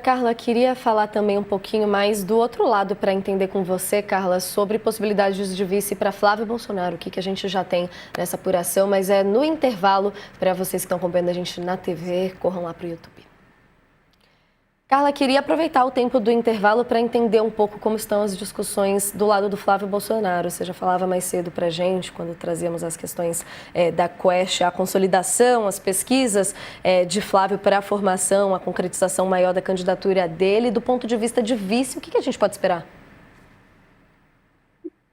Carla, queria falar também um pouquinho mais do outro lado para entender com você, Carla, sobre possibilidades de vice para Flávio Bolsonaro, o que a gente já tem nessa apuração, mas é no intervalo, para vocês que estão acompanhando a gente na TV, corram lá para o YouTube. Carla, queria aproveitar o tempo do intervalo para entender um pouco como estão as discussões do lado do Flávio Bolsonaro. Você já falava mais cedo para a gente, quando trazíamos as questões da Quest, a consolidação, as pesquisas de Flávio para a formação, a concretização maior da candidatura dele. Do ponto de vista de vice, o que a gente pode esperar?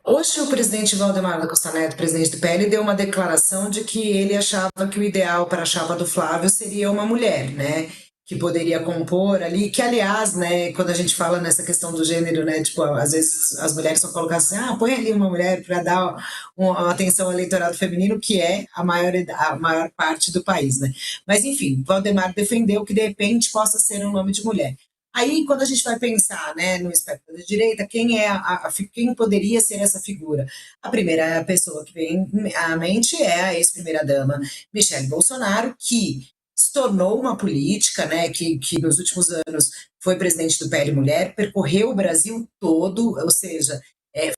Hoje o presidente Valdemar da Costa Neto, presidente do PL, deu uma declaração de que ele achava que o ideal para a chapa do Flávio seria uma mulher, né? Que poderia compor ali, que aliás, né, quando a gente fala nessa questão do gênero, né, tipo, às vezes as mulheres são colocadas assim, põe ali uma mulher para dar uma atenção ao eleitorado feminino, que é a maior parte do país, né? Mas enfim, Valdemar defendeu que de repente possa ser um nome de mulher. Aí, quando a gente vai pensar, né, no espectro da direita, quem poderia ser essa figura? A primeira pessoa que vem à mente é a ex-primeira-dama Michele Bolsonaro, que se tornou uma política, né, que nos últimos anos foi presidente do PL Mulher, percorreu o Brasil todo, ou seja,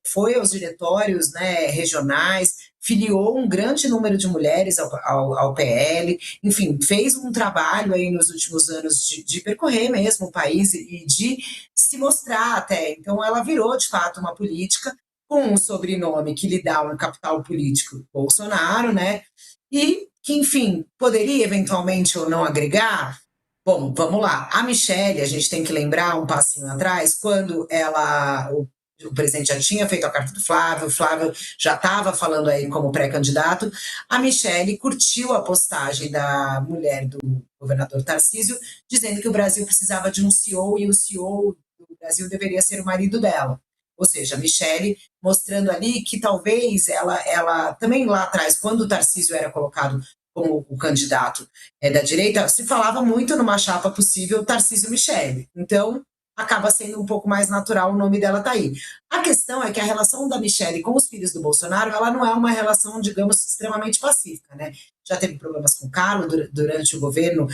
foi aos diretórios, né, regionais, filiou um grande número de mulheres ao PL, enfim, fez um trabalho aí nos últimos anos de percorrer mesmo o país e de se mostrar até. Então, ela virou, de fato, uma política com um sobrenome que lhe dá um capital político, Bolsonaro, né? E que, enfim, poderia eventualmente ou não agregar. Bom, vamos lá. A Michelle, a gente tem que lembrar um passinho atrás, quando o presidente já tinha feito a carta do Flávio, o Flávio já estava falando aí como pré-candidato, a Michelle curtiu a postagem da mulher do governador Tarcísio, dizendo que o Brasil precisava de um CEO e o CEO do Brasil deveria ser o marido dela. Ou seja, a Michelle mostrando ali que talvez ela também lá atrás, quando o Tarcísio era colocado como o candidato da direita, se falava muito numa chapa possível Tarcísio-Michele. Então, acaba sendo um pouco mais natural o nome dela tá aí. A questão é que a relação da Michelle com os filhos do Bolsonaro, ela não é uma relação, digamos, extremamente pacífica, né? Já teve problemas com o Carlos durante o governo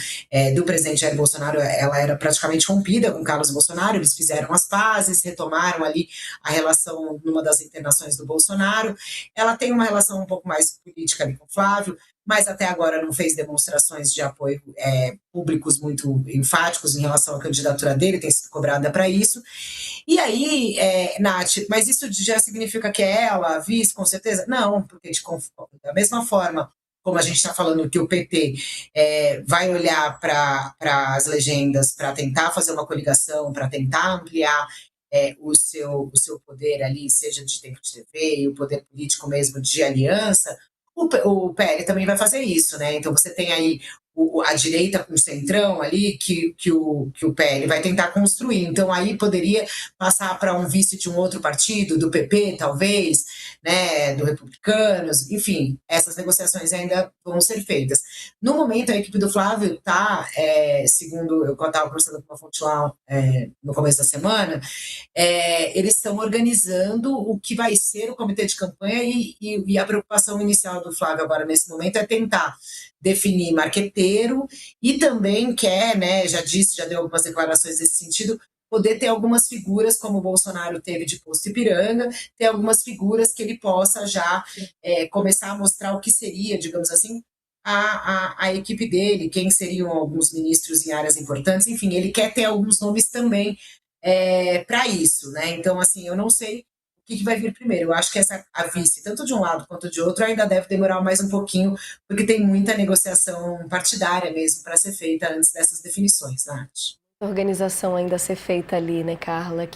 do presidente Jair Bolsonaro, ela era praticamente rompida com Carlos Bolsonaro, eles fizeram as pazes, retomaram ali a relação numa das internações do Bolsonaro. Ela tem uma relação um pouco mais política ali com o Flávio, mas até agora não fez demonstrações de apoio públicos muito enfáticos em relação à candidatura dele, tem sido cobrada para isso. E aí, Nath, mas isso já significa que é ela, a vice, com certeza? Não, porque da mesma forma como a gente está falando que o PT vai olhar para as legendas para tentar fazer uma coligação, para tentar ampliar o seu poder ali, seja de tempo de TV e o poder político mesmo de aliança, o PL também vai fazer isso, né? Então você tem aí a direita com o centrão ali que o PL vai tentar construir. Então aí poderia passar para um vice de um outro partido, do PP talvez, né, do Republicanos, enfim, essas negociações ainda vão ser feitas. No momento a equipe do Flávio está, segundo eu estava conversando com uma fonte lá no começo da semana, eles estão organizando o que vai ser o comitê de campanha e a preocupação inicial do Flávio agora nesse momento é tentar definir marqueteiro e também quer, né, já disse, já deu algumas declarações nesse sentido, poder ter algumas figuras, como o Bolsonaro teve de Poço Ipiranga, ter algumas figuras que ele possa já começar a mostrar o que seria, digamos assim, a equipe dele, quem seriam alguns ministros em áreas importantes, enfim, ele quer ter alguns nomes também para isso, né? Então, assim, eu não sei o que vai vir primeiro. Eu acho que a vice, tanto de um lado quanto de outro, ainda deve demorar mais um pouquinho, porque tem muita negociação partidária mesmo para ser feita antes dessas definições, Nath. Organização ainda a ser feita ali, né, Carla?